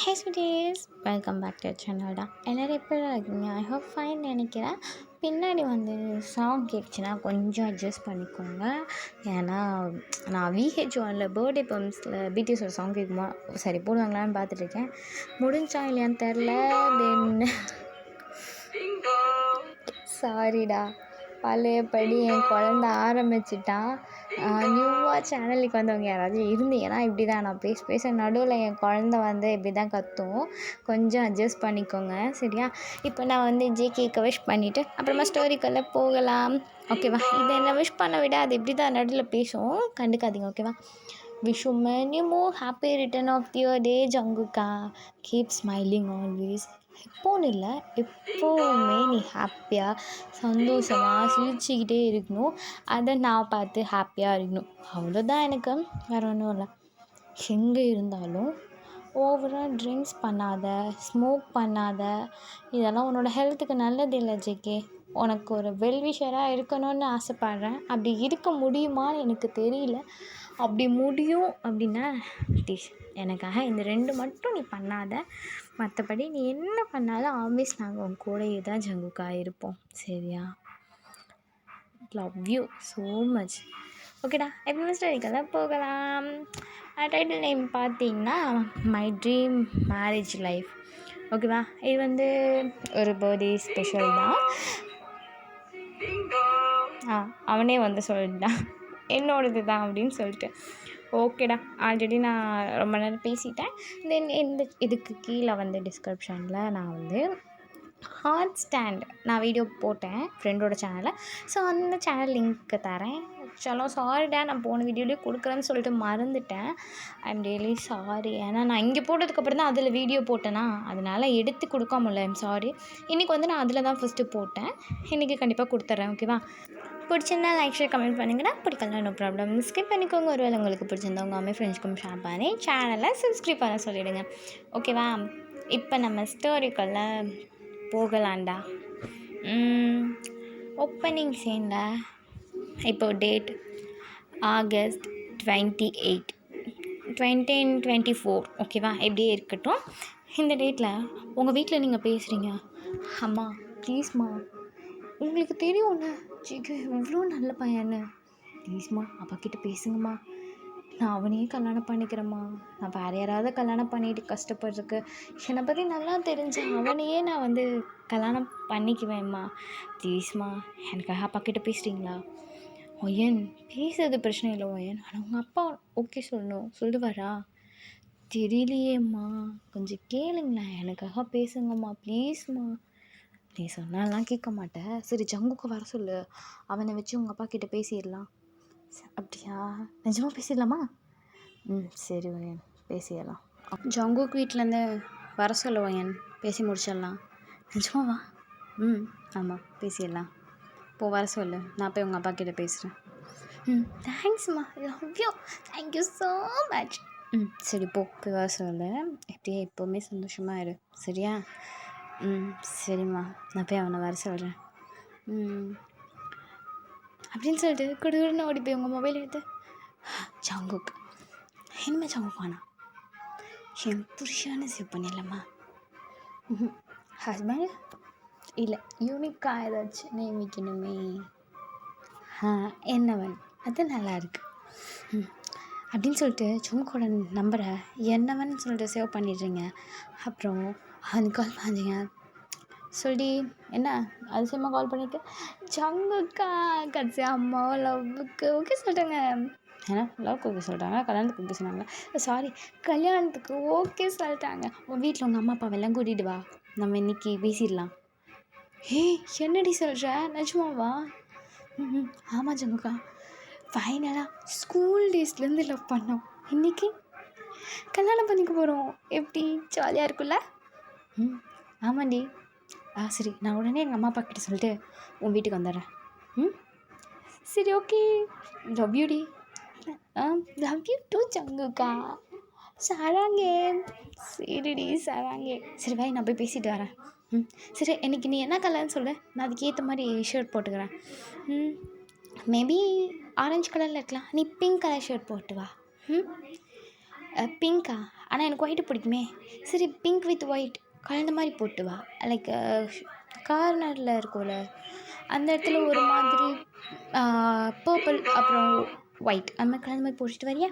Hey sweeties, welcome back to சேனல்டா. எல்லோரும் எப்படி இருக்கீங்க? ஐ ஹோப் ஃபைன் நினைக்கிறேன். பின்னாடி சாங் கேட்டுச்சுன்னா கொஞ்சம் அட்ஜஸ்ட் பண்ணிக்கோங்க. ஏன்னா நான் VH1 பர்த்டே பம்ப்ஸில் பிடிஎஸோட சாங் கேட்குமா சரி போடுவாங்களான்னு பார்த்துட்ருக்கேன். முடிஞ்சா இல்லையான்னு தெரில. தென் சாரிடா, பழையபடி என் குழந்த ஆரம்பிச்சிட்டான். நியூவாக சேனலுக்கு வந்தவங்க யாராவது இருந்தீங்கன்னா இப்படி தான் நான் பேச நடுவில் என் குழந்த இப்படி தான் கத்தும். கொஞ்சம் அட்ஜஸ்ட் பண்ணிக்கோங்க சரியா. இப்போ நான் ஜேகேக்கு விஷ் பண்ணிவிட்டு அப்புறமா ஸ்டோரிக்குள்ளே போகலாம் ஓகேவா. இதை என்ன விஷ் பண்ண விட அது இப்படி தான் நடுவில் பேசும், கண்டுக்காதீங்க ஓகேவா. Wish you many more happy return of your day ஜங்குக்கா. Keep smiling always. எப்போன்னு இல்லை, எப்போவுமே நீ ஹாப்பியாக சந்தோஷமாக சிரிச்சுக்கிட்டே இருக்கணும். அதை நான் பார்த்து ஹாப்பியாக இருக்கணும், அவ்வளோதான் எனக்கு. வேறு ஒன்றும் இல்லை. எங்கே இருந்தாலும் ஓவராக ட்ரிங்க்ஸ் பண்ணாத, ஸ்மோக் பண்ணாத. இதெல்லாம் உன்னோட ஹெல்த்துக்கு நல்லது இல்லை ஜேகே. உனக்கு ஒரு வெல்விஷராக இருக்கணும்னு ஆசைப்பட்றேன். அப்படி இருக்க முடியுமான்னு எனக்கு தெரியல. அப்படி முடியும் அப்படின்னா ப்ளீஸ் எனக்காக இந்த 2 மட்டும் நீ பண்ணாத. மற்றபடி நீ என்ன பண்ணாலும் ஆல்வேஸ் நாங்கள் உன் கூடயே தான் ஜங்குக்கா இருப்போம் சரியா. Love you so much. ஓகேடா, எப்பவுமே ஸ்டோரிக்கெல்லாம் போகலாம். டைட்டில் நேம் பார்த்தீங்கன்னா மை ட்ரீம் மேரேஜ் லைஃப் ஓகேவா. இது ஒரு பர்த்டே ஸ்பெஷல் தான். அவனே சொல்லிட்டான் என்னோடது தான் அப்படின்னு சொல்லிட்டு. ஓகேடா, ஆல்ரெடி நான் ரொம்ப நேரம் பேசிட்டேன். தென் இதுக்கு கீழே டிஸ்கிரிப்ஷனில் நான் ஹாட் ஸ்டாண்ட் நான் வீடியோ போட்டேன் ஃப்ரெண்டோட சேனலில். ஸோ அந்த சேனல் லிங்க்கு தரேன். சலோ சாரிடா, நான் போன வீடியோலேயே கொடுக்குறேன்னு சொல்லிட்டு மறந்துட்டேன். I am really sorry. ஏன்னா நான் இங்கே போட்டதுக்கப்புறம் தான் அதில் வீடியோ போட்டேன்னா அதனால் எடுத்து கொடுக்க முடியல. I'm sorry. இன்றைக்கி நான் அதில் தான் ஃபஸ்ட்டு போட்டேன். இன்றைக்கி கண்டிப்பாக கொடுத்துட்றேன் ஓகேவா. பிடிச்சிருந்தா லைக் ஷேர் கமெண்ட் பண்ணிங்கன்னா, பிடிக்கலாம் நோ ப்ராப்ளம். ஸ்கிப் பண்ணிக்கோங்க. ஒருவேளை உங்களுக்கு பிடிச்சிருந்தா உங்கள் அம்மா ஃப்ரெண்ட்ஸ்க்கும் ஷேர் பண்ணி சேனலை சப்ஸ்கிரைப் பண்ண சொல்லிவிடுங்க ஓகேவா. இப்போ நம்ம ஸ்டோரிக்குள்ளே போகலாண்டா. ஓப்பனிங் சீனில் இப்போ டேட் ஆகஸ்ட் 28 2024 ஓகேவா. எப்படியே இருக்கட்டும். இந்த டேட்டில் உங்கள் வீட்டில் நீங்கள் பேசுகிறீங்க, அம்மா ப்ளீஸ்மா உங்களுக்கு தெரியும்ல ஜிகு இவ்வளோ நல்ல பையன்னு, ப்ளீஸ்மா அப்பா கிட்டே பேசுங்கம்மா, நான் அவனையே கல்யாணம் பண்ணிக்கிறேம்மா, நான் வேறு யாராவது கல்யாணம் பண்ணிட்டு கஷ்டப்படுறதுக்கு என்னை பற்றி நல்லா தெரிஞ்ச அவனையே நான் கல்யாணம் பண்ணிக்குவேம்மா, ப்ளீஸ்மா எனக்காக அப்பா கிட்டே பேசுகிறீங்களா. ஒயன் பேசுறது பிரச்சனை இல்லை ஒயன், ஆனால் உங்கள் அப்பா ஓகே சொல்லுவாரா தெரியலையேம்மா, கொஞ்சம் கேளுங்களேன், எனக்காக பேசுங்கம்மா ப்ளீஸ்மா. நீ சொன்னாலாம் கேட்க மாட்டேன். சரி ஜங்குக்கு வர சொல்லு, அவனை வச்சு உங்கள் அப்பா கிட்டே பேசிடலாம். அப்படியா, நிஜமாக பேசிடலாமா? சரி ஒயன் பேசிடலாம். ஜங்குக்கு வீட்டிலேருந்து வர சொல்ல ஒயன், பேசி முடிச்சிடலாம். நிஜமாவா? ஆமாம் பேசிடலாம். போ வர சொல்லு, நான் போய் உங்கள் அப்பா கிட்டே பேசுகிறேன். தேங்க்ஸ்மா, love you, thank you so much. சரி போய் வர சொல்லு. எப்படியே எப்போவுமே சந்தோஷமாக இரு சரியா. சரிம்மா, நான் போய் அவனை வர சொல்கிறேன் அப்படின்னு சொல்லிட்டு குடுகுடுன்னு ஓடி போய் உங்கள் மொபைல் எடுத்து ஜங்குக் இனிமேல் ஜங்குக் வேணாம், என் புருஷான சேவ் பண்ணிடலாமா. ஹஸ்பண்ட் இல்லை, யூனிக்காக ஏதாச்சும் நேம் வைக்கணுமே. என்னவன், அது நல்லா இருக்கு அப்படின்னு சொல்லிட்டு ஜங்குக்கோட நம்பரை என்னவன் சொல்லிட்டு சேவ் பண்ணிடுறீங்க. அப்புறம் அவனுக்கு கால் பண்ணுறீங்க. சொல்லி என்ன அதிசயமாக கால் பண்ணிட்டு ஜங்குக்கா கடைசி அம்மா லவ்வுக்கு ஓகே சொல்லிட்டாங்க. ஏன்னா லவ்க்கு ஓகே சொல்லிட்டாங்க, கல்யாணத்துக்கு ஓகே சொன்னாங்க. சாரி, கல்யாணத்துக்கு ஓகே சொல்லிட்டாங்க. உங்கள் வீட்டில் உங்கள் அம்மா அப்பாவெல்லாம் கூட்டிகிட்டு வா, நம்ம இன்றைக்கி பேசிடலாம். என்னடி சொல்கிற, நிஜமாவா? ஆமாம் ஜங்குக்கா, ஃபைனலாக ஸ்கூல் டேஸ்லேருந்து லவ் பண்ணோம், இன்றைக்கி கல்யாணம் பண்ணிக்க போகிறோம், எப்படி ஜாலியாக இருக்குல்ல. ஆமாண்டி. சரி, நான் உடனே எங்கள் அம்மா அப்பா கிட்ட சொல்லிட்டு உன் வீட்டுக்கு வந்துடுறேன். சரி ஓகே, லவ் யூ டி. லவ் யூ டூ ஜங்குக்கா. சாராங்கே. சரிடி சாராங்கே. சரி வை, நான் போய் பேசிட்டு வரேன். சரி, இன்றைக்கி நீ என்ன கலர்னு சொல்லு, நான் அதுக்கு ஏற்ற மாதிரி ஷர்ட் போட்டுக்கிறேன். மேபி ஆரஞ்சு கலரில் இருக்கலாம், நீ பிங்க் கலர் ஷர்ட் போட்டு வா. பிங்க்கா? ஆனால் எனக்கு ஒயிட்டு பிடிக்குமே. சரி பிங்க் வித் ஒயிட் கலந்த மாதிரி போட்டு வா. லைக் கார்னரில் இருக்கும்ல அந்த இடத்துல ஒரு மாதிரி பர்பிள் அப்புறம் ஒயிட் அந்த மாதிரி கலந்த மாதிரி போட்டுட்டு வரியா?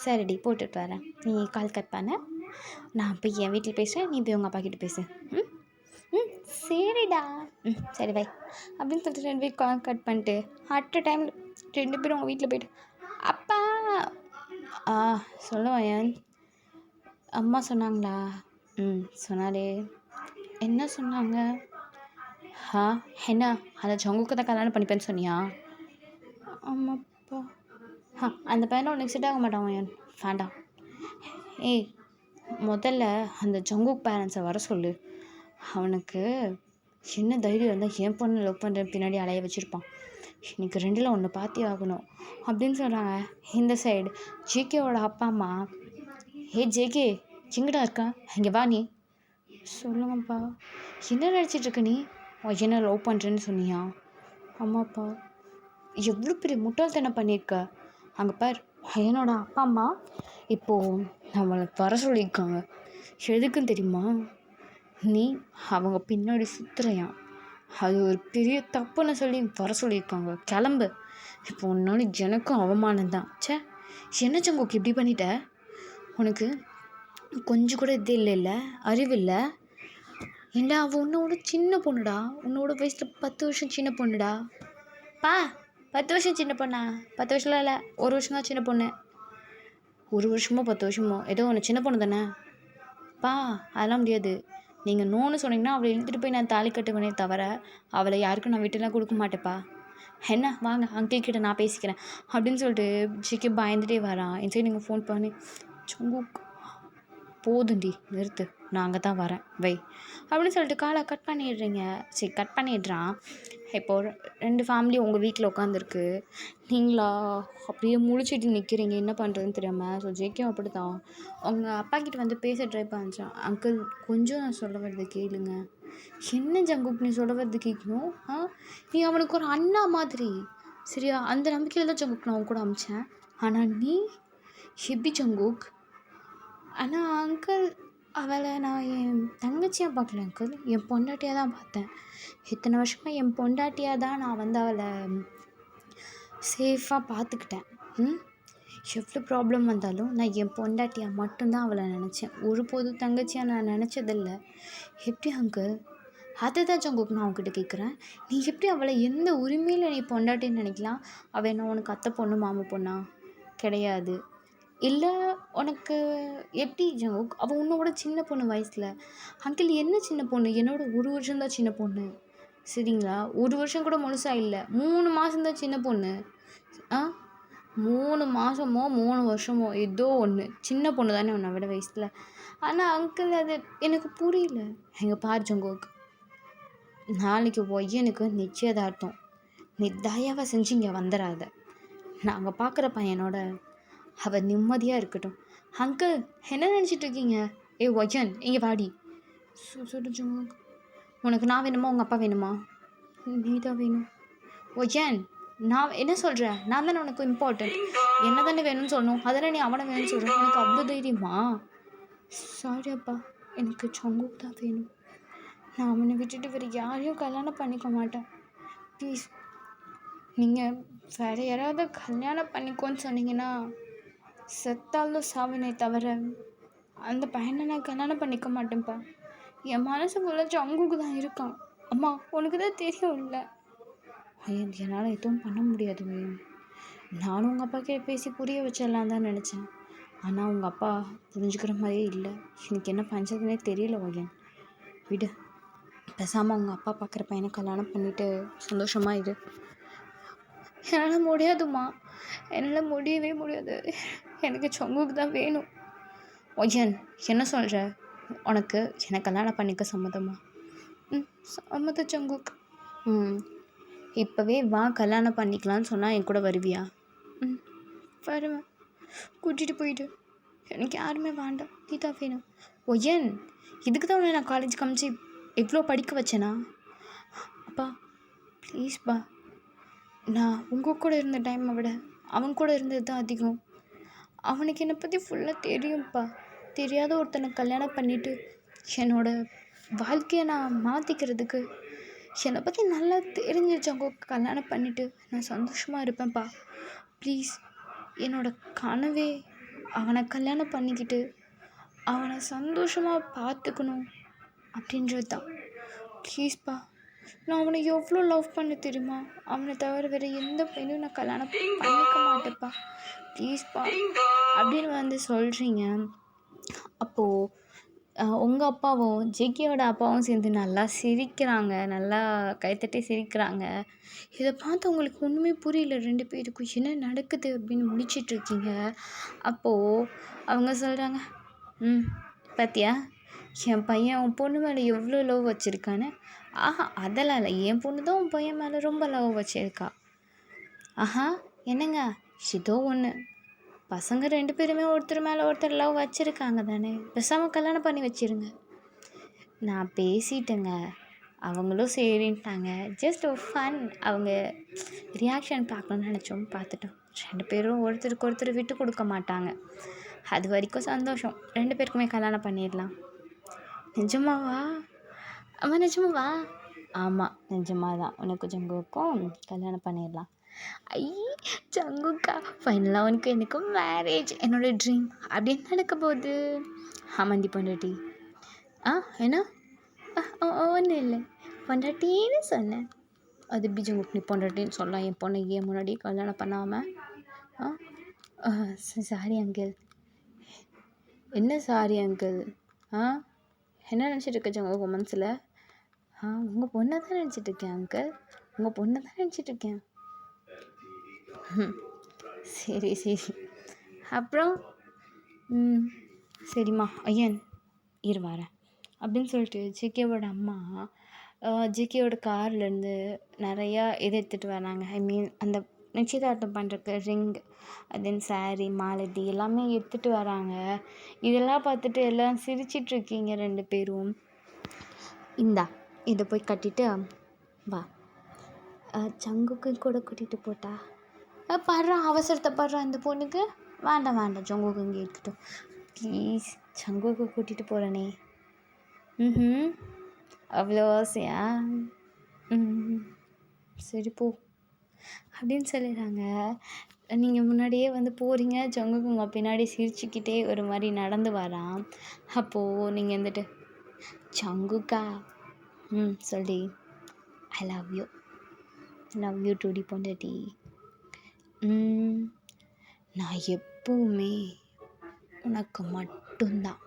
சரிடி போட்டுட்டு வரேன். நீ கால் கட் பண்ண, நான் போய் என் வீட்டில் பேசுகிறேன், நீ போய் உங்கள் அப்பா கிட்டே பேசு. சரிடா. சரி வை அப்படின்னு சொல்லிட்டு 2 பேரும் கால் கட் பண்ணிட்டு அட் அ டைமில் 2 பேரும் உங்கள் வீட்டில் போய்ட்டு அப்பா சொல்லுவேன். அம்மா சொன்னாங்களா? சொன்னாலே. என்ன சொன்னாங்க? என்ன அந்த ஜங்குக்கு தான் கல்யாணம் பண்ணிப்பேன்னு சொன்னியா? ஆமாப்பா. அந்த பையனை உனக்கு செட் ஆக மாட்டான் ஏன் வேண்டாம். ஏய் முதல்ல அந்த ஜங்குக் பேரண்ட்ஸை வர சொல்லு. அவனுக்கு என்ன தைரியம் இருந்தால் என் பொண்ணு லவ் பண்ணுற பின்னாடி அலைய வச்சுருப்பான். இன்னைக்கு 2ல் 1 பார்த்தே ஆகணும் அப்படின்னு சொல்கிறாங்க. இந்த சைடு ஜேகேவோட அப்பா அம்மா, ஜேகே எங்கடா இருக்கா, இங்கே வா. நீ சொல்லுங்கப்பா. என்ன நினச்சிட்ருக்க நீ? என்ன லவ் பண்ணுறேன்னு சொன்னியா? ஆமாப்பா. எவ்வளோ பெரிய முட்டாள்தனம் பண்ணியிருக்க. அங்கே பார், என்னோட அப்பா அம்மா இப்போது நம்மளை வர சொல்லியிருக்காங்க. எதுக்குன்னு தெரியுமா? நீ அவங்க பின்னாடி சுற்றுறையான், அது ஒரு பெரிய தப்புன்னு சொல்லி வர சொல்லியிருக்காங்க. கிளம்பு. இப்போ உன்னால எனக்கும் அவமானம்தான். என்ன ஜங்குக்கு இப்படி பண்ணிட்ட? உனக்கு கொஞ்சம் கூட இது இல்லைல்ல, அறிவில்லை. ஏண்டா அவள் உன்னோட சின்ன பொண்ணுடா, உன்னோட வயசில் 10 வருஷம் சின்ன பொண்ணுடா. 10 வருஷம் சின்ன பொண்ணா? 10 வருஷம்லாம் இல்லை, 1 வருஷம் தான் சின்ன பொண்ணு. 1 வருஷமோ 10 வருஷமோ ஏதோ ஒன்று, சின்ன பொண்ணு தானே. அதெல்லாம் முடியாது. நீங்கள் நோன்னு சொன்னீங்கன்னா அவளை இழுத்துட்டு போய் நான் தாலி கட்டுவேனே தவிர அவளை யாருக்கும் நான் விட்டுலாம் கொடுக்க மாட்டேப்பா. என்ன வாங்க அங்கிள் கிட்ட நான் பேசிக்கிறேன் அப்படின்னு சொல்லிட்டு ஜிக்கி பயந்துட்டே வரான். என் சைடு நீங்கள் ஃபோன் பண்ணி ஜங்குக் போதுண்டி நிறுத்து, நான் அங்கே தான் வரேன் வை அப்படின்னு சொல்லிட்டு காலை கட் பண்ணிடுறீங்க. சரி கட் பண்ணிடுறான். இப்போது 2 ஃபேமிலி உங்கள் வீட்டில் உட்காந்துருக்கு. நீங்களா அப்படியே முழிச்சிட்டு நிற்கிறீங்க, என்ன பண்ணுறதுன்னு தெரியாமல். ஸோ ஜேகே அப்படி தான் அவங்க அப்பா கிட்ட வந்து பேச ட்ரை பண்ணுறான். அங்கிள் கொஞ்சம் நான் சொல்ல வர்றது கேளுங்க. என்ன ஜங்குக் நீ சொல்ல வர்றது கேட்கணும்? நீ அவனுக்கு ஒரு அண்ணா மாதிரி, சரியா? அந்த நம்பிக்கையில் தான் ஜங்குக் நான் அவன் கூட அமிச்சேன். ஆனால் நீ எப்படி ஜங்குக்? ஆனால் அங்கிள் அவளை நான் என் தங்கச்சியாக பார்க்கல அங்கிள், என் பொண்டாட்டியாக தான் பார்த்தேன். இத்தனை வருஷமாக என் பொண்டாட்டியாக தான் நான் வந்து அவளை சேஃபாக பார்த்துக்கிட்டேன். எவ்வளோ ப்ராப்ளம் வந்தாலும் நான் என் பொண்டாட்டியாக மட்டும்தான் அவளை நினச்சேன். ஒருபோது தங்கச்சியாக நான் நினச்சதில்லை. எப்படி அங்கிள்? அதை தான் ஜங்குக் நான் அவங்ககிட்ட கேட்குறேன். நீ எப்படி அவளை எந்த உரிமையில் நீ பொண்டாட்டின்னு நினைக்கலாம்? அவள் என்ன உனக்கு அத்தை பொண்ணு மாமா பொண்ணா? கிடையாது. இல்லை உனக்கு எப்படி ஜங்குக்? அவள் உன்னோட சின்ன பொண்ணு வயசில். அங்கிள் என்ன சின்ன பொண்ணு? என்னோட 1 வருஷம்தான் சின்ன பொண்ணு, சரிங்களா? 1 வருஷம் கூட முழுசாக இல்லை, 3 மாதம்தான் சின்ன பொண்ணு. 3 மாதமோ 3 வருஷமோ ஏதோ ஒன்று, சின்ன பொண்ணு தானே உன்னை விட வயசில். ஆனால் அங்கிள் அது எனக்கு புரியல. எங்கள் பார் ஜங்குக், நாளைக்கு எனக்கு நிச்சயதார்த்தம். நீ தயவை செஞ்சு இங்கே வந்துடாத. நாங்கள் பார்க்குற பையனோட அவள் நிம்மதியாக இருக்கட்டும். அங்கிள் என்ன நினச்சிட்ருக்கீங்க? ஒய்யன் இங்கே வாடி. சொல்லு ஜங்குக், உனக்கு நான் வேணுமா உங்கள் அப்பா வேணுமா? நீ தான் வேணும். ஒய்யன் நான் என்ன சொல்கிறேன்? நான் தானே உனக்கு இம்பார்ட்டன்ட். என்ன தானே வேணும்னு சொல்லணும், அதெல்லாம் நீ அவனை வேணும்னு சொல்கிறேன். எனக்கு அவ்வளோ தைரியமா? சாரி அப்பா, எனக்கு ஜங்குக் தான் வேணும். நான் அவனை விட்டுட்டு வேறு யாரையும் கல்யாணம் பண்ணிக்க மாட்டேன். ப்ளீஸ், நீங்கள் வேறு யாராவது கல்யாணம் பண்ணிக்கோன்னு சொன்னீங்கன்னா செத்தாலும் சாவினை தவிர அந்த பையனை நான் கல்யாணம் பண்ணிக்க மாட்டேன்ப்பா. என் மனசு ஃபுல்லாக ஜங்குக்கு தான் இருக்கான். அம்மா உனக்கு தான் தெரியும் இல்லை? என்னால் எதுவும் பண்ண முடியாது. நானும் உங்கள் அப்பா கிட்ட பேசி புரிய வச்சிடலாம் தான் நினச்சேன். ஆனால் உங்கள் அப்பா புரிஞ்சுக்கிற மாதிரியே இல்லை. எனக்கு என்ன பண்ணுறதுனே தெரியல. ஒய்யன் விடு, பேசாமல் உங்கள் அப்பா பார்க்குற பையனை கல்யாணம் பண்ணிவிட்டு சந்தோஷமாக இரு. என்னால் முடியாதும்மா, என்னால் முடியவே முடியாது. எனக்கு ஜங்குக்கு தான் வேணும். ஒய்யன் என்ன சொல்கிற? உனக்கு எனக்கு கல்யாணம் பண்ணிக்க சம்மதமா? சம்மதம் ஜங்குக். இப்போவே வா கல்யாணம் பண்ணிக்கலான்னு சொன்னால் என் கூட வருவியா? வருவேன். கூட்டிகிட்டு போயிட்டு. எனக்கு யாருமே வேண்டாம், நீ தான் வேணும். ஒய்யன் இதுக்கு தான் உன்னை நான் காலேஜ் காமிச்சு எவ்வளோ படிக்க வச்சேனா? அப்பா ப்ளீஸ்ப்பா, நான் உங்கள் கூட இருந்த டைமை விட அவங்க கூட இருந்தது தான் அதிகம். அவனுக்கு என்னை பற்றி ஃபுல்லாக தெரியும்ப்பா. தெரியாத ஒருத்தனை கல்யாணம் பண்ணிவிட்டு என்னோட வாழ்க்கையை நான் மாற்றிக்கிறதுக்கு என்னை பற்றி நல்லா தெரிஞ்சிச்சவங்க கல்யாணம் பண்ணிவிட்டு நான் சந்தோஷமாக இருப்பேன்ப்பா. ப்ளீஸ், என்னோட கனவே அவனை கல்யாணம் பண்ணிக்கிட்டு அவனை சந்தோஷமாக பார்த்துக்கணும் அப்படின்றது தான். ப்ளீஸ்ப்பா, நான் அவனை எவ்வளோ லவ் பண்ண தெரியுமா? அவனை தவிர வேறு எந்த பையனும் நான் கல்யாணம் பண்ணிக்க மாட்டேன்ப்பா. ப்ளீஸ்ப்பா அப்படின்னு வந்து சொல்கிறீங்க. அப்போது உங்கள் அப்பாவும் ஜேகேயோட அப்பாவும் சேர்ந்து நல்லா சிரிக்கிறாங்க, நல்லா கைத்தட்டி சிரிக்கிறாங்க. இதை பார்த்து உங்களுக்கு ஒன்றுமே புரியல, 2 பேருக்கும் என்ன நடக்குது அப்படின்னு முழிச்சிட்ருக்கீங்க. அப்போது அவங்க சொல்கிறாங்க, பார்த்தியா என் பையன் உன் பொண்ணு மேலே எவ்வளோ லவ் வச்சுருக்கான்னு. அதெல்லாம் இல்லை, என் பொண்ணு தான் உன் பையன் மேலே ரொம்ப லவ் வச்சுருக்கா. என்னங்க ஏதோ ஒன்று, பசங்க 2 பேருமே ஒருத்தர் மேலே ஒருத்தர் லவ் வச்சுருக்காங்க தானே, பேசாமல் கல்யாணம் பண்ணி வச்சிருங்க. நான் பேசிட்டேங்க, அவங்களும் சரின்ட்டாங்க. ஜஸ்ட் ஒரு ஃபன், அவங்க ரியாக்ஷன் பார்க்கணுன்னு நினச்சோம், பார்த்துட்டோம். 2 பேரும் ஒருத்தருக்கு ஒருத்தர் விட்டு கொடுக்க மாட்டாங்க. அது வரைக்கும் சந்தோஷம். 2 பேருக்குமே கல்யாணம் பண்ணிடலாம். நிஜமாவா? நிஜமாவா? ஆமாம், நிஜமாக தான். உனக்கு ஜங்குக்கும் கல்யாணம் பண்ணிடலாம். ஜங்குக்கா, ஃபைனலாக உனக்கு எனக்கும் மேரேஜ், என்னோடய ட்ரீம் அப்படின்னு நடக்க போகுது. ஆமாண்டி பொண்டாட்டி. என்ன? ஒன்றும் இல்லை, பொண்டாட்டின்னு சொன்னேன். அது எப்படி ஜங்குக்கு நீ பொண்டாட்டின்னு சொல்லலாம்? என் பொண்ணை ஏன் முன்னாடி கல்யாணம் பண்ணாமல்? Sorry uncle. என்ன சாரி அங்கிள்? என்ன நினச்சிட்டு இருக்க ஜங்கு மனசில்? உங்கள் பொண்ணை தான் நினச்சிட்ருக்கேன் அங்கிள், உங்கள் பொண்ணை தான் நினச்சிட்ருக்கேன். சரி சரி, அப்புறம் சரிம்மா ஐயன் இரு வரேன் அப்படின்னு சொல்லிட்டு ஜேகேவோட அம்மா ஜேகேவோட கார்லேருந்து நிறையா இது எடுத்துகிட்டு வராங்க. ஐ மீன் அந்த நிச்சயதார்த்தம் பண்ணுறக்கு ரிங், தென் சாரீ, மாலதி எல்லாமே எடுத்துகிட்டு வராங்க. இதெல்லாம் பார்த்துட்டு எல்லாம் சிரிச்சிட்ருக்கீங்க 2 பேரும். இந்தா இதை போய் கட்டிட்டு வா, ஜங்குக்கு கூட கூட்டிகிட்டு போட்டா. படுறா, அவசரத்தை படுறா இந்த பொண்ணுக்கு. வேண்டாம், ஜங்குக்கு இங்கே இருக்கட்டும் ப்ளீஸ். ஜங்குக்கு கூட்டிகிட்டு போகிறேனே. அவ்வளோ ஆசையா? சரி போ அப்படின்னு சொல்லிடுறாங்க. நீங்கள் முன்னாடியே வந்து போகிறீங்க, ஜங்குக்கு உங்கள் பின்னாடி சிரிச்சுக்கிட்டே ஒரு மாதிரி நடந்து வரான். அப்போது நீங்கள் வந்துட்டு ஜங்குக்கா சொல்லி ஐ லவ் யூ டுடி பொண்டாட்டி. நான் எப்பவுமே உனக்கு மட்டும்தான்,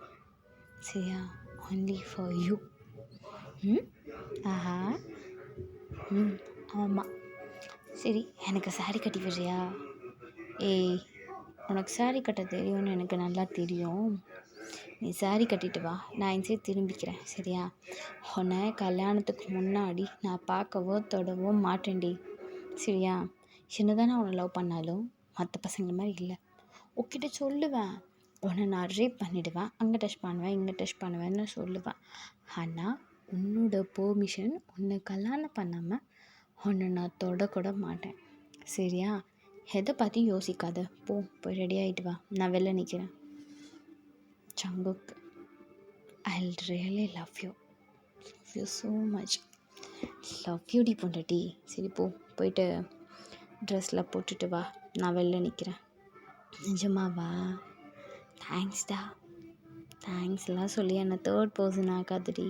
சரியா? Only for you. ஆமாம். சரி, எனக்கு சாரீ கட்டி விடுறியா? உனக்கு சாரீ கட்ட தெரியும்னு எனக்கு நல்லா தெரியும். நீ சாரீ கட்டிட்டு வா, நான் இந்த சைடு திரும்பிக்கிறேன், சரியா? உன்னை கல்யாணத்துக்கு முன்னாடி நான் பார்க்கவோ தொடவோ மாட்டேன்டி, சரியா? என்னதான் நான் உன்னை லவ் பண்ணாலும் மற்ற பசங்க மாதிரி இல்லை. உன்கிட்ட சொல்லுவேன், உன்னை நான் ரேப் பண்ணிவிடுவேன், அங்கே டச் பண்ணுவேன், இங்கே டச் பண்ணுவேன்னு சொல்லுவேன். ஆனால் உன்னோட பெர்மிஷன், உன்னை கல்யாணம் பண்ணாமல் உன்னை நான் தொடக்கூட மாட்டேன், சரியா? எதை பற்றி யோசிக்காத, போய் ரெடி ஆகிட்டு வா, நான் வெளில நிற்கிறேன். Jungkook, I really love you so much. Love you டி பொண்டாட்டி. சரி போயிட்டு ட்ரெஸ்லாம் போட்டுட்டு வா, நான் வெளில நிற்கிறேன். நிஜமாவா? தேங்க்ஸ்டா. தேங்க்ஸ்லாம் சொல்லி என்னை 3rd பர்சன் ஆக்காதடி.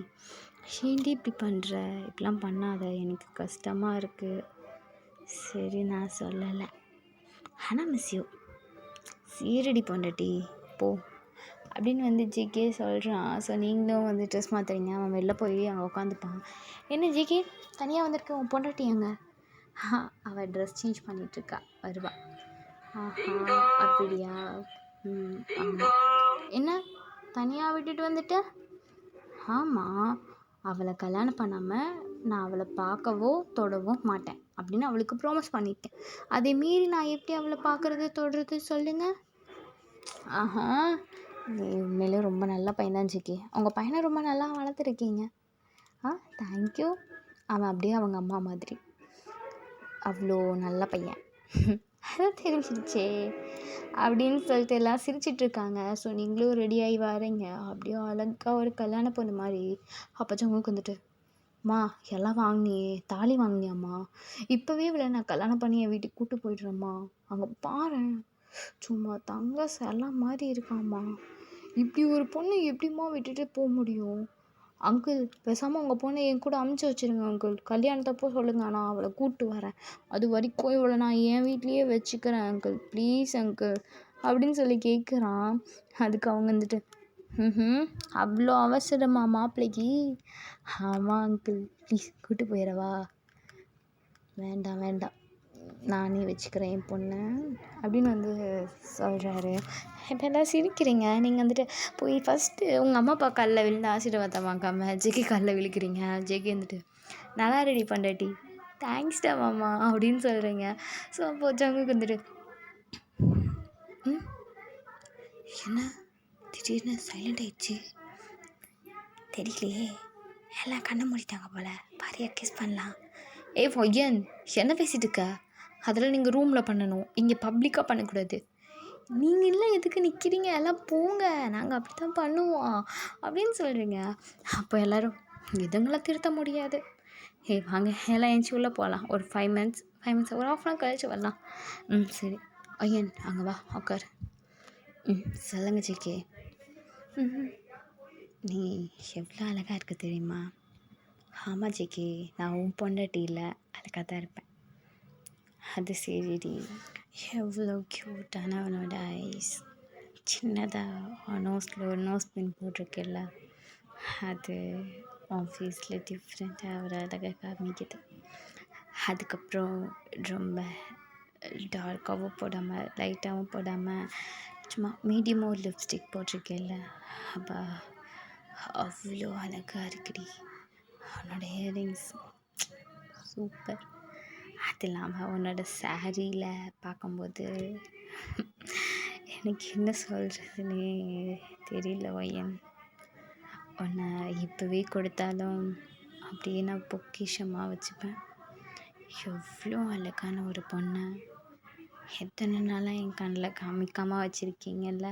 ஏன்டி இப்படி பண்ணுற? இப்படிலாம் பண்ணாத, எனக்கு கஷ்டமாக இருக்குது. சரி, நான் சொல்லலை, ஆனால் மிஸ் யூ. சீரடி பொண்டாட்டி போ அப்படின்னு வந்து ஜேகே சொல்கிறான். ஸோ நீங்களும் வந்து ட்ரெஸ் மாற்றுறீங்க, அவன் வெளில போய் அங்கே உட்காந்துப்பான். என்ன ஜேகே தனியாக வந்திருக்க, உன் பொண்டாட்டி அங்கே? அவள் ட்ரெஸ் சேஞ்ச் பண்ணிகிட்ருக்கா, வருவா. அப்படியா? ஆமாம். என்ன தனியாக விட்டுட்டு வந்துட்ட? ஆமாம், அவளை கல்யாணம் பண்ணாமல் நான் அவளை பார்க்கவோ தொடவோ மாட்டேன் அப்படின்னு அவளுக்கு ப்ராமிஸ் பண்ணியிருக்கேன். அதை மீறி நான் எப்படி அவளை பார்க்குறது தொடுறது சொல்லுங்கள்? நீ உண்மையிலே ரொம்ப நல்ல பையன்தான் ஜிகே. உங்கள் பையனை ரொம்ப நல்லா வளர்த்துருக்கீங்க. தேங்க்யூ. அவன் அப்படியே அவங்க அம்மா மாதிரி, அவ்வளோ நல்ல பையன். அதான் தெரிஞ்சிடுச்சே அப்படின்னு சொல்லிட்டு எல்லாம் சிரிச்சிட்ருக்காங்க. ஸோ நீங்களும் ரெடியாகி வரீங்க. அப்படியே அழகா ஒரு கல்யாண பொண்ணு மாதிரி. அப்போ ஜங்குக்கு வந்துட்டு, "அம்மா எல்லாம் வாங்கினியே, தாலி வாங்கினியாம்மா? இப்போவே இவளை நான் கல்யாணம் பண்ணி என் வீட்டுக்கு கூட்டு போயிடுறேம்மா. அங்கே பாரேன், சும்மா தங்க சிலை மாதிரி இருக்காம்மா. இப்படி ஒரு பொண்ணு எப்படிம்மா விட்டுட்டு போக முடியும்? அங்கிள் பேசாமல் உங்கள் பொண்ணை என் கூட அமுச்சு வச்சுருங்க அங்கிள். கல்யாணத்தப்போ சொல்லுங்கள், நான் அவளை கூப்பிட்டு வரேன். அது வரைக்கும் இவளை நான் என் வீட்லேயே வச்சுக்கிறேன் அங்கிள், ப்ளீஸ் அங்கிள்" அப்படின்னு சொல்லி கேட்குறான். அதுக்கு அவங்க வந்துட்டு, அவ்வளோ அவசரமா மாப்பிள்ளைக்கு? ஆமாம் அங்கிள், ப்ளீஸ் கூப்பிட்டு போயிடவா? வேண்டாம் வேண்டாம், நானே வச்சுக்கிறேன் என் பொண்ணை அப்படின்னு வந்து சொல்கிறாரு. இப்போ எல்லாம் சிரிக்கிறீங்க. நீங்கள் வந்துட்டு போய் ஃபஸ்ட்டு உங்கள் அம்மா அப்பா காலில் விழுந்து ஆசீர்வாதம் வாங்காமல் ஜெகி காலில் விழுக்கிறீங்க. ஜெகி வந்துட்டு, நல்லா ரெடி பண்ணாட்டி, தேங்க்ஸ்டா மாமா அப்படின்னு சொல்கிறீங்க. ஸோ அப்போ ஜங்குக்கு வந்துட்டு, என்ன திடீர்னு சைலண்ட் ஆயிடுச்சு, தெரியலையே, எல்லாம் கண்ணை மூடிட்டாங்க போல், பாரியா கிஸ் பண்ணலாம். ஒய்யன் என்ன பேசிகிட்டு இருக்க? அதெல்லாம் நீங்கள் ரூமில் பண்ணணும், இங்கே பப்ளிக்காக பண்ணக்கூடாது. நீங்கள் இல்லை எதுக்கு நிற்கிறீங்க, எல்லாம் போங்க, நாங்கள் அப்படி தான் பண்ணுவோம் அப்படின்னு சொல்கிறீங்க. அப்போ எல்லோரும், இதுங்களை திருத்த முடியாது, வாங்க எல்லாம் என் உள்ளே போகலாம், ஒரு 5 மினிட்ஸ் ஒரு ½ hour கழிச்சு வரலாம். சரி ஐயன் அங்கே வா உட்கார். சொல்லுங்க ஜிகே. நீ எவ்வளோ அழகாக இருக்க தெரியுமா? ஆமாம் ஜிகே, நான் உன் பொண்டாட்டி இல்லை, அழகாக தான் இருப்பேன். அது சரிடி, எவ்வளோ க்யூட்டான அவனோட ஐஸ், சின்னதாக நோஸில் ஒரு நோஸ் பின் போட்டிருக்கல, அது ஆஃபீஸில் டிஃப்ரெண்ட்டாக ஒரு அழகாக காமிக்குது. அதுக்கப்புறம் ரொம்ப டார்க்காகவும் போடாமல் லைட்டாகவும் போடாமல் சும்மா மீடியமாக லிப்ஸ்டிக் போட்டிருக்கேன்ல, அப்போ அவ்வளோ அழகாக இருக்குடி. அவனோட இயரிங்ஸ் சூப்பர். அது இல்லாமல் உன்னோட சாரியில் பார்க்கும்போது எனக்கு என்ன சொல்கிறதுனே தெரியல ஒய்யன். உன்னை இப்போவே கொடுத்தாலும் அப்படியே நான் பொக்கிஷமாக வச்சுப்பேன். எவ்வளோ அழகான ஒரு பொண்ணை எத்தனை நாளாக என் கண்ணில் காமிக்காமல் வச்சுருக்கீங்கல்ல.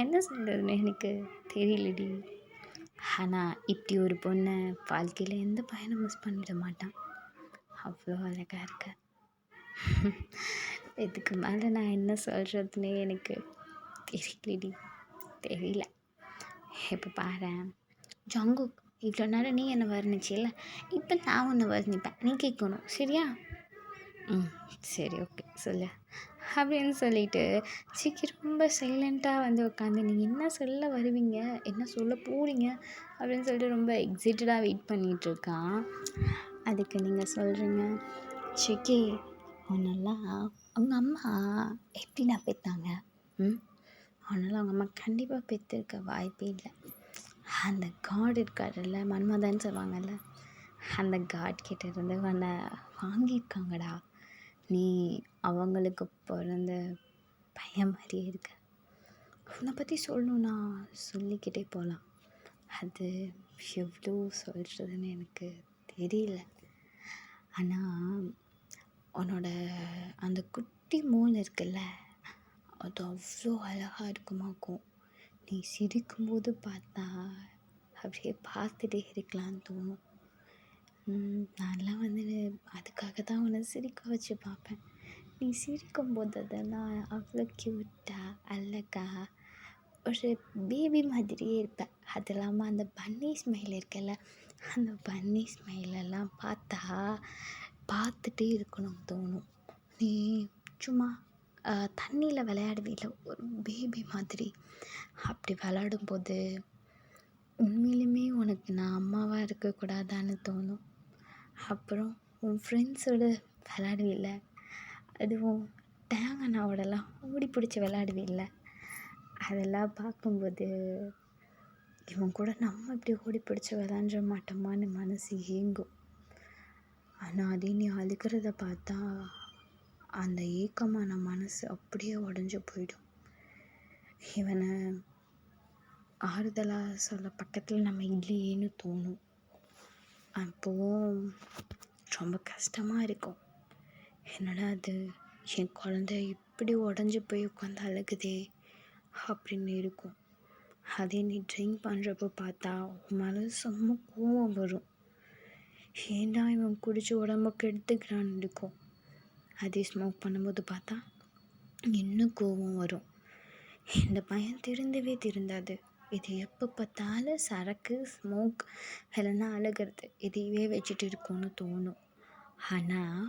என்ன சொல்கிறதுன்னு எனக்கு தெரியலடி. ஆனால் இப்படி ஒரு பொண்ணை வாழ்க்கையில் எந்த பையனும் மிஸ் பண்ணிட மாட்டான். அவ்வளோ அழகாக இருக்க. இதுக்கு மேலே நான் என்ன சொல்கிறதுனே எனக்கு தெரியல. இப்போ பாரு ஜங்குக், இவ்வளோ நேரம் நீ என்னை வர்ணிச்சில்ல, இப்போ நான் ஒன்று வர்ணிப்பேன், நீ கேட்கணும், சரியா? சரி ஓகே சொல்லு அப்படின்னு சொல்லிட்டு சிக்கி ரொம்ப சைலண்ட்டாக வந்து உட்காந்து, நீங்கள் என்ன சொல்ல வருவீங்க, என்ன சொல்ல போகிறீங்க அப்படின்னு சொல்லிட்டு ரொம்ப எக்ஸைட்டடாக வெயிட் பண்ணிகிட்ருக்கான். அதுக்கு நீங்கள் சொல்கிறீங்க, சிக்கி உன்னெல்லாம் அவங்க அம்மா எப்படி நான் பெற்றாங்க? அவனால் அவங்க அம்மா கண்டிப்பாக பெற்றிருக்க வாய்ப்பே இல்லை. அந்த காட் இருக்காருல்ல, மன்மதன்னு சொல்லுவாங்கல்ல, அந்த காட் கிட்ட இருந்து உன்னை வாங்கியிருக்காங்கடா. நீ அவங்களுக்கு பிறந்த பையன் மாதிரியே இருக்க. உன்னை பற்றி சொல்லணுன்னா சொல்லிக்கிட்டே போகலாம். அது எவ்வளோ சொல்கிறதுன்னு எனக்கு தெரியல. ஆனால் உன்னோட அந்த குட்டி மூளை இருக்குல்ல, அது அவ்வளோ அழகாக இருக்குமாக்கும். நீ சிரிக்கும்போது பார்த்தா அப்படியே பார்த்துட்டே இருக்கலான்னு தோணும். நான்லாம் வந்து அதுக்காக தான் உன்னை சிரிக்க வச்சு பார்ப்பேன். நீ சிரிக்கும்போது அதெல்லாம் அவ்வளோ க்யூட்டாக அழகாக ஒரு பேபி மாதிரியே இருப்பேன். அது இல்லாமல் அந்த பன்னி ஸ்மைல் இருக்குல்ல, அந்த பன்னி ஸ்மைலெல்லாம் பார்த்தா பார்த்துட்டே இருக்கணும் தோணும். நீ சும்மா தண்ணியில் விளையாடுவீல ஒரு பேபி மாதிரி, அப்படி விளையாடும்போது உண்மையிலுமே உனக்கு நான் அம்மாவாக இருக்கக்கூடாதான்னு தோணும். அப்புறம் உன் ஃப்ரெண்ட்ஸோடு விளையாடுவில்ல, அதுவும் டேங்கண்ணாவோடலாம் ஓடி பிடிச்சி விளையாடுவில்ல, அதெல்லாம் பார்க்கும்போது இவன் கூட நம்ம இப்படி ஓடி பிடிச்சி விளையாண்டுற மாட்டோமான்னு மனசு ஏங்கும். ஆனால் அதே நீ அழுக்கிறத பார்த்தா அந்த ஏக்கமான மனசு அப்படியே உடஞ்சி போயிடும். இவனை ஆறுதலாக சொல்ல பக்கத்தில் நம்ம இல்லையேன்னு தோணும். அப்போவும் ரொம்ப கஷ்டமாக இருக்கும். என்னடா அது, என் குழந்த இப்படி உடஞ்சி போய் உட்காந்து அழுகுதே அப்படின்னு இருக்கும். அதே நீ ட்ரிங்க் பண்ணுறப்போ பார்த்தா உன் மேலே செம்ம கோவம் வரும். ஏன்டா இவன் குடிச்சு உடம்புக்கு எடுத்துக்கிறான்னு இருக்கும். அதே ஸ்மோக் பண்ணும்போது பார்த்தா இன்னும் கோவம் வரும். இந்த பையன் திருந்தவே திருந்தாது. இது எப்போ பார்த்தாலும் சரக்கு, ஸ்மோக் இல்லைன்னா அழுகிறது, இதையவே வச்சுட்டு இருக்கும்னு தோணும். ஆனால்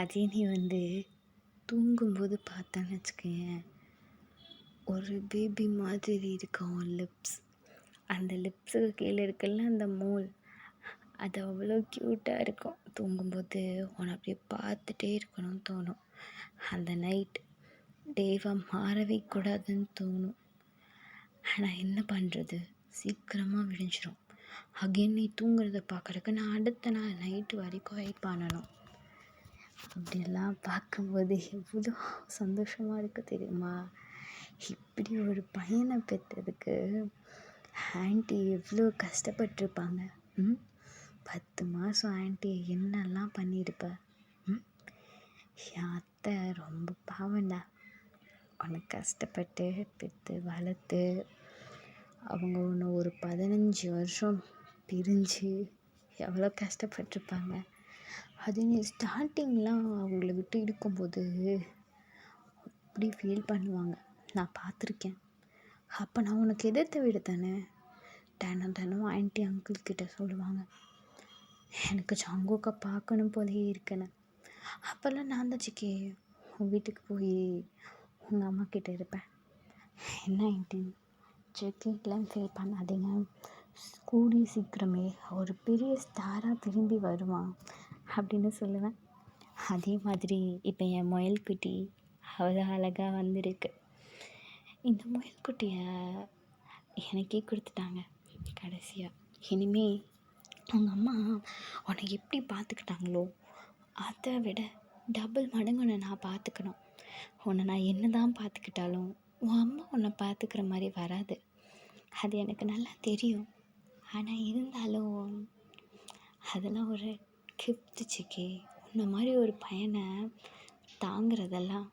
அதே நீ தூங்கும்போது பார்த்தான்னு வச்சுக்கேன், ஒரு பேபி மாதிரி இருக்கும் அவன் லிப்ஸ். அந்த லிப்ஸுக்கு கீழே இருக்குல்ல அந்த மோல், அது அவ்வளோ க்யூட்டாக இருக்கும். தூங்கும்போது உன்னை அப்படியே பார்த்துட்டே இருக்கணும்னு தோணும். அந்த நைட் டேவாக மாறவே கூடாதுன்னு தோணும். ஆனால் என்ன பண்ணுறது, சீக்கிரமாக விடிஞ்சிடும். அகைன் நீ தூங்குறத பார்க்குறக்கு நான் அடுத்த நாள் நைட்டு வரைக்கும் வெயிட் பண்ணணும். அப்படியெல்லாம் பார்க்கும்போது எவ்வளோ சந்தோஷமாக இருக்குது தெரியுமா? இப்படி ஒரு பையனை பெற்றதுக்கு ஆன்ட்டி எவ்வளோ கஷ்டப்பட்டுருப்பாங்க. 10 மாதம் ஆன்ட்டி என்னெல்லாம் பண்ணியிருப்ப. என் அத்தை ரொம்ப பாவண்டா. உன்னை கஷ்டப்பட்டு பெற்று வளர்த்து அவங்க ஒன்று ஒரு 15 வருஷம் பிரிஞ்சு எவ்வளோ கஷ்டப்பட்டுருப்பாங்க. அது நீ ஸ்டார்டிங்லாம் அவங்கள விட்டு இருக்கும்போது அப்படி ஃபீல் பண்ணுவாங்க, நான் பார்த்துருக்கேன். அப்போ நான் உனக்கு எதிர்த்த வீடு தானே, தினம் ஆன்ட்டி அங்கிள்கிட்ட சொல்லுவாங்க எனக்கு ஜாங்கோக்கா பார்க்கணும் போலே இருக்குன்னு. அப்போல்லாம் நான் தான் சிக்கி உன் வீட்டுக்கு போய் உங்கள் அம்மா கிட்டே இருப்பேன். என்ன ஆன்ட்டி செக்கிங்லாம் ஃபீல் பண்ணாதீங்க, கூடி சீக்கிரமே ஒரு பெரிய ஸ்டாராக திரும்பி வருவான் அப்படின்னு சொல்லுவேன். அதே மாதிரி இப்போ என் முயல்குட்டி அவ்வளோ அழகாக வந்திருக்கு. இந்த முயல்குட்டியை எனக்கே கொடுத்துட்டாங்க கடைசியாக. இனிமே உங்கள் அம்மா உன்னை எப்படி பார்த்துக்கிட்டாங்களோ அதை விட டபுள் மடங்கு உன்னை நான் பார்த்துக்கணும். உன்னை நான் என்ன தான் பார்த்துக்கிட்டாலும் உன் அம்மா உன்னை பார்த்துக்கிற மாதிரி வராது, அது எனக்கு நல்லா தெரியும். ஆனால் இருந்தாலும் அதெல்லாம் ஒரு கிஃப்ட் சிக்கி. உன்னை மாதிரி ஒரு பையனை தாங்கிறதெல்லாம்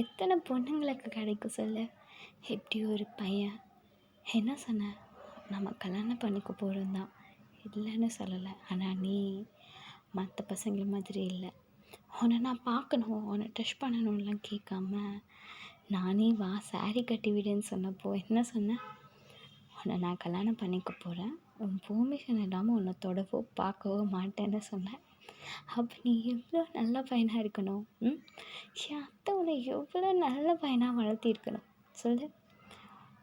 எத்தனை பொண்ணுங்களுக்கு கிடைக்கும் சொல்ல. எப்படி ஒரு பையன் என்ன சொன்ன, நம்ம கல்யாணம் பண்ணிக்க போகிறோம் தான், இல்லைன்னு சொல்லலை. ஆனால் நீ மற்ற பசங்க மாதிரி இல்லை. உன்னை நான் பார்க்கணும், உன்னை டச் பண்ணணும்லாம் கேட்காம நானே வா சாரி கட்டி விடுன்னு சொன்னப்போ என்ன சொன்னேன், உன்னை நான் கல்யாணம் பண்ணிக்க போகிறேன், உன் பெர்மிஷன் இல்லாமல் உன்னை தொடவோ பார்க்கவோ மாட்டேன்னு சொன்னேன். அப்போ நீ எவ்வளோ நல்ல பையனாக இருக்கணும். என் அத்தை உன்னை எவ்வளோ நல்ல பையனாக வளர்த்திருக்கணும் சொல்லு.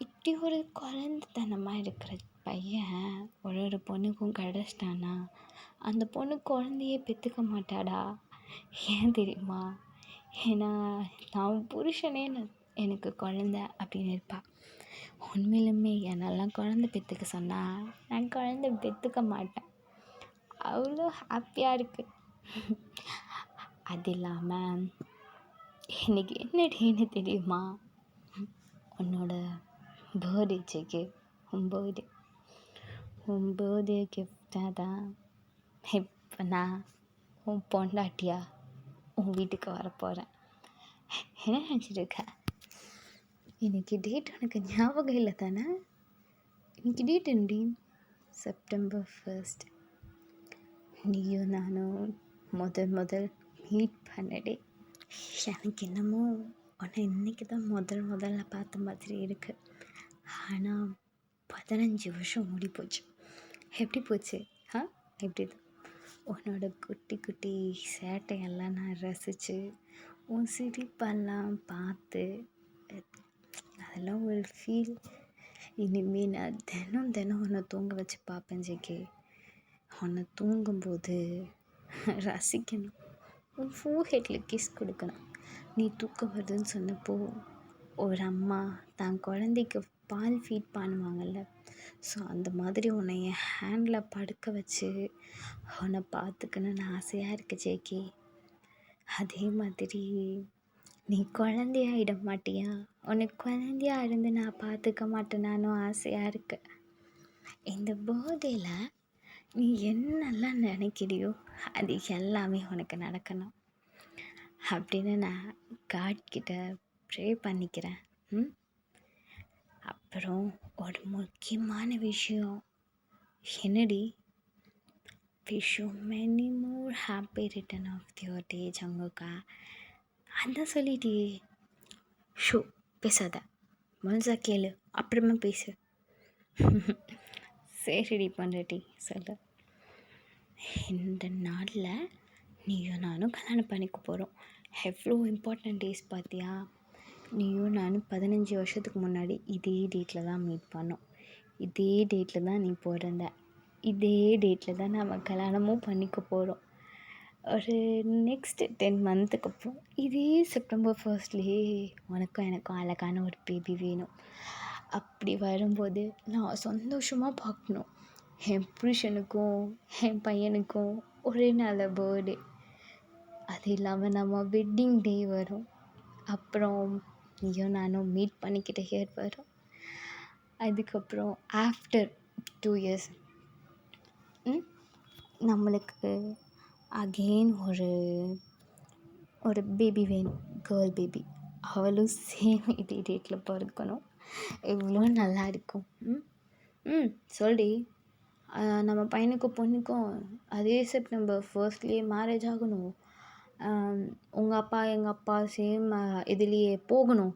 இப்படி ஒரு குழந்தைத்தனமாக இருக்கிற பையன் ஒரு பொண்ணுக்கும் கிடச்சிட்டானா அந்த பொண்ணு குழந்தையே பெற்றுக்க மாட்டாடா. ஏன் தெரியுமா? ஏன்னா நான் புருஷனே எனக்கு குழந்த அப்படின்னு இருப்பாள். உண்மையிலுமே என்னெல்லாம் குழந்தை பெற்றுக்க சொன்னால் நான் குழந்தை பெற்றுக்க மாட்டேன். அவ்வளோ ஹாப்பியாக இருக்குது. அது இல்லாமல் இன்றைக்கி என்ன டேன்னு தெரியுமா? உன்னோட பர்த்டே செக்கு. உன் பர்த்டே கிஃப்டாக தான் இப்போ நான் உன் பொண்டாட்டியா உன் வீட்டுக்கு வரப்போகிறேன். என்ன நினச்சிருக்க? இன்றைக்கி டேட் உனக்கு ஞாபகம் இல்லை தானே? இன்றைக்கி டேட் என்னடி? செப்டம்பர் 1. நீயும் நானும் முதல் மீட் பண்ணடே. எனக்கு என்னமோ உன்னை இன்றைக்கி தான் முதல்ல பார்த்த மாதிரி இருக்குது. ஆனால் 15 வருஷம் ஓடி போச்சு. எப்படி போச்சு? எப்படி தான் உன்னோட குட்டி சேட்டையெல்லாம் நான் ரசித்து உன் சிரிப்பெல்லாம் பார்த்து அதெல்லாம் ஒரு ஃபீல். இனிமேல் நான் தினம் உன்னை தூங்க வச்சு பார்ப்பேன் ஜெகே. உன்னை தூங்கும்போது ரசிக்கணும், உன் ஃபோர்ஹெட்டில் கிஸ் கொடுக்கணும். நீ தூக்கம் வருதுன்னு சொன்னப்போ ஒரு அம்மா தான் குழந்தைக்கு பால் ஃபீட் பண்ணுவாங்கள்ல, ஸோ அந்த மாதிரி உன்னை என் ஹேண்டில் படுக்க வச்சு உன்னை பார்த்துக்கணுன்னு ஆசையாக இருக்குது ஜேகே. அதே மாதிரி நீ குழந்தையாயிட மாட்டியா? உனக்கு குழந்தையா இருந்து நான் பார்த்துக்க மாட்டேனானும் ஆசையாக இருக்குது. இந்த பர்த்டேயில் நீ என்னெல்லாம் நினைக்கிறியோ அது எல்லாமே உனக்கு நடக்கணும் அப்படின்னு நான் காட்கிட்ட ப்ரே பண்ணிக்கிறேன். அப்புறம் ஒரு முக்கியமான விஷயம் என்னடி, wish you many more happy return of your day ஜங்குக்கா. அதான் சொல்லிட்டே. ஷோ பேசாத, முழுசா கேளு, அப்புறமா பேசு. சரிடி பண்றடி சொல்லு. இந்த நாளில் நீயும் நானும் கல்யாணம் பண்ணிக்க போகிறோம். எவ்வளோ இம்பார்ட்டன்ட் டேஸ் பார்த்தியா? நீயும் நானும் 15 வருஷத்துக்கு முன்னாடி இதே டேட்டில் தான் மீட் பண்ணோம். இதே டேட்டில் தான் நீ பிறந்த. இதே டேட்டில் தான் நம்ம கல்யாணமும் பண்ணிக்க போகிறோம். ஒரு நெக்ஸ்ட்டு 10 மந்த்துக்கு அப்புறம் இதே செப்டம்பர் 1 உனக்கும் எனக்கும் அழகான ஒரு பேபி வேணும். அப்படி வரும்போது நான் சந்தோஷமாக பார்க்கணும். என் புருஷனுக்கும் என் பையனுக்கும் ஒரே நாளில் பர்த்டே. அது இல்லாமல் நம்ம வெட்டிங் டே வரும். அப்புறம் நீயும் நானும் மீட் பண்ணிக்கிட்ட ஹியர் வரும். அதுக்கப்புறம் ஆஃப்டர் 2 இயர்ஸ் நம்மளுக்கு அகெயின் ஒரு பேபி வேணும், கேர்ள் பேபி. அவளும் சேம் இதே டேட்டில் பிறக்கணும். எவ்வளோ நல்லா இருக்கும். சொல்லி நம்ம பையனுக்கும் பொண்ணுக்கும் அதே செப்டம்பர் 1 மேரேஜ் ஆகணும். உங்கள் அப்பா எங்கள் அப்பா சேம் இதுலேயே போகணும்.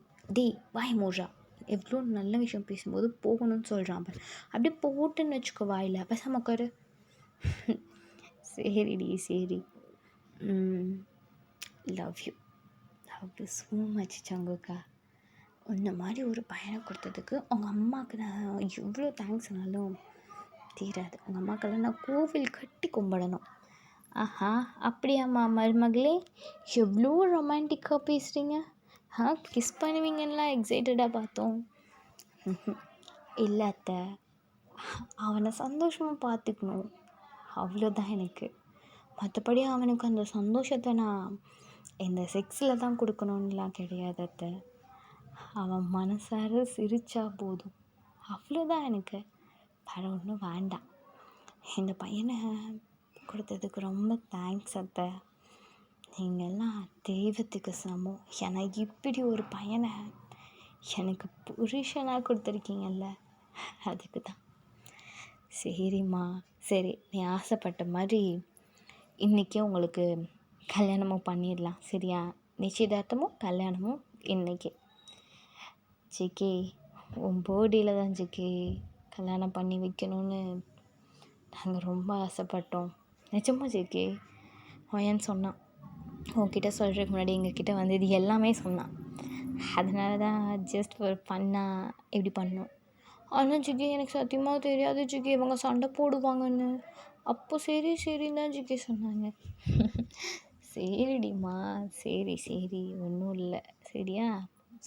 வாய் மூடுறா. எவ்வளோ நல்ல விஷயம் பேசும்போது போகணும்னு சொல்கிறான் பாரு. அப்படியே போட்டுன்னு வச்சுக்கோ வாயில், பேசாம உட்காரு. சரிடி சரி. லவ் யூ ஸோ மச் சங்குக்கா. உன்ன மாதிரி ஒரு பையனை கொடுத்ததுக்கு உங்கள் அம்மாவுக்கு நான் எவ்வளோ தேங்க்ஸ்னாலும் தீராது. உங்கள் அம்மாக்கெல்லாம் நான் கோவில் கட்டி கும்பிடணும். ஆஹா, அப்படியாம்மா மருமகளே, எவ்வளோ ரொமான்டிக்காக பேசுகிறீங்க. கிஸ் பண்ணுவீங்கலாம் எக்ஸைட்டடாக பார்த்தோம். இல்லை அத்தை, அவனை சந்தோஷமாக பார்த்துக்கணும், அவ்வளோதான் எனக்கு. மற்றபடி அவனுக்கு அந்த சந்தோஷத்தை நான் இந்த செக்ஸில் தான் கொடுக்கணுன்னுலாம் கிடையாது அத்தை. அவன் மனசார சிரித்தா போதும், அவ்வளோதான் எனக்கு. வேறு ஒன்றும் வேண்டாம். இந்த பையனை கொடுத்ததுக்கு ரொம்ப தேங்க்ஸ் அத்தை. நீங்கள்லாம் தெய்வத்துக்கு சமம். எனக்கு இப்படி ஒரு பையனை எனக்கு புருஷனாக கொடுத்துருக்கீங்கல்ல, அதுக்கு தான். சரிம்மா சரி, நீ ஆசைப்பட்ட மாதிரி இன்றைக்கே உங்களுக்கு கல்யாணமும் பண்ணிடலாம், சரியா? நிச்சயதார்த்தமும் கல்யாணமும் இன்றைக்கி. ஜிகே, உன் பர்த்டேயில் தான் ஜிகே கல்யாணம் பண்ணி வைக்கணும்னு நாங்கள் ரொம்ப ஆசைப்பட்டோம். நிஜமாக ஜிகே, ஒயன்னு சொன்னான். உன்கிட்ட சொல்கிறதுக்கு முன்னாடி எங்ககிட்ட வந்து இது எல்லாமே சொன்னான். அதனால தான் ஜஸ்ட் ஒரு ஃபன்னாக இப்படி பண்ணோம். ஆனால் ஜிகே எனக்கு சத்தியமாக தெரியாது ஜிகே இவங்க சண்டை போடுவாங்கன்னு. அப்போ சரி சரின்னு தான் ஜிகே சொன்னாங்க. சரிடிம்மா சரி சரி, ஒன்றும் இல்லை, சரியா?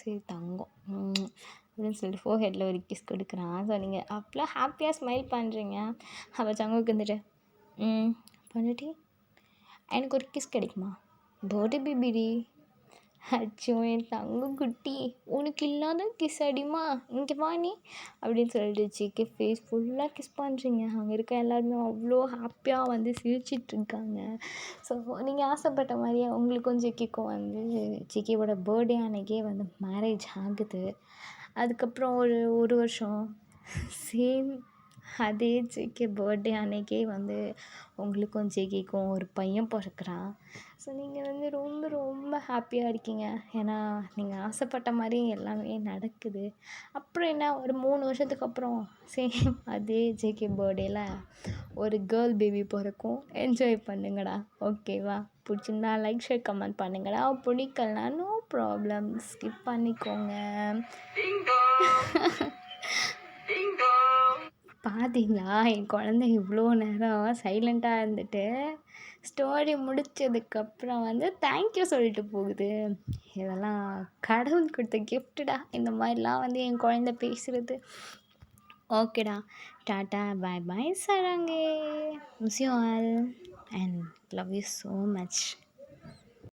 சரி தங்கம் அப்படின்னு சொல்லிட்டு ஃபோர்ஹெட்டில் ஒரு கிஸ் கொடுக்குறான். ஸோ நீங்கள் அப்போலாம் ஹாப்பியாக ஸ்மைல் பண்ணுறீங்க. அப்போ சங்குக்கு வந்துட்டு பண்ணிட்டு எனக்கு ஒரு கிஸ் கிடைக்குமா? பர்த்டே பேபிடி. அச்சோ என் தங்க குட்டி, உனக்கு இல்லாத கிஸ் அடிமா, இங்கே வா நீ அப்படின்னு சொல்லிட்டு ஜிகே ஃபேஸ் ஃபுல்லாக கிஸ் பண்ணுறீங்க. அங்கே இருக்க எல்லாருமே அவ்வளோ ஹாப்பியாக வந்து சிரிச்சிட்ருக்காங்க. ஸோ நீங்கள் ஆசைப்பட்ட மாதிரியே உங்களுக்கும் ஜிகேக்கும் வந்து ஜிகேவோட பர்த்டே அன்னைக்கே வந்து மேரேஜ் ஆகுது. அதுக்கப்புறம் ஒரு வருஷம் சேம் அதே ஜிகே பர்த்டே அன்னைக்கே வந்து உங்களுக்கும் ஜிகேக்கும் ஒரு பையன் பிறக்கிறான். ஸோ நீங்கள் வந்து ரொம்ப ரொம்ப ஹாப்பியாக இருக்கீங்க. ஏன்னா நீங்கள் ஆசைப்பட்ட மாதிரி எல்லாமே நடக்குது. அப்புறம் என்ன, ஒரு 3 வருஷத்துக்கு அப்புறம் சேம் அதே ஜேகே பர்த்டேயில் ஒரு கேர்ள் பேபி பிறக்கும். என்ஜாய் பண்ணுங்கடா, ஓகேவா? பிடிச்சிருந்தா லைக் ஷேர் கமெண்ட் பண்ணுங்கடா. பிடிக்கலனா நோ ப்ராப்ளம், ஸ்கிப் பண்ணிக்கோங்க. பார்த்தீங்களா, என் குழந்தை இவ்வளோ நேரம் சைலண்ட்டாக இருந்துட்டு ஸ்டோரி முடித்ததுக்கப்புறம் வந்து தேங்க்யூ சொல்லிட்டு போகுது. இதெல்லாம் கடவுள் கொடுத்த கிஃப்ட்டுடா. இந்த மாதிரிலாம் வந்து என் குழந்தை பேசுகிறது. ஓகேடா, டாட்டா பாய் பாய் சரங்கே. Miss you all and love you so much.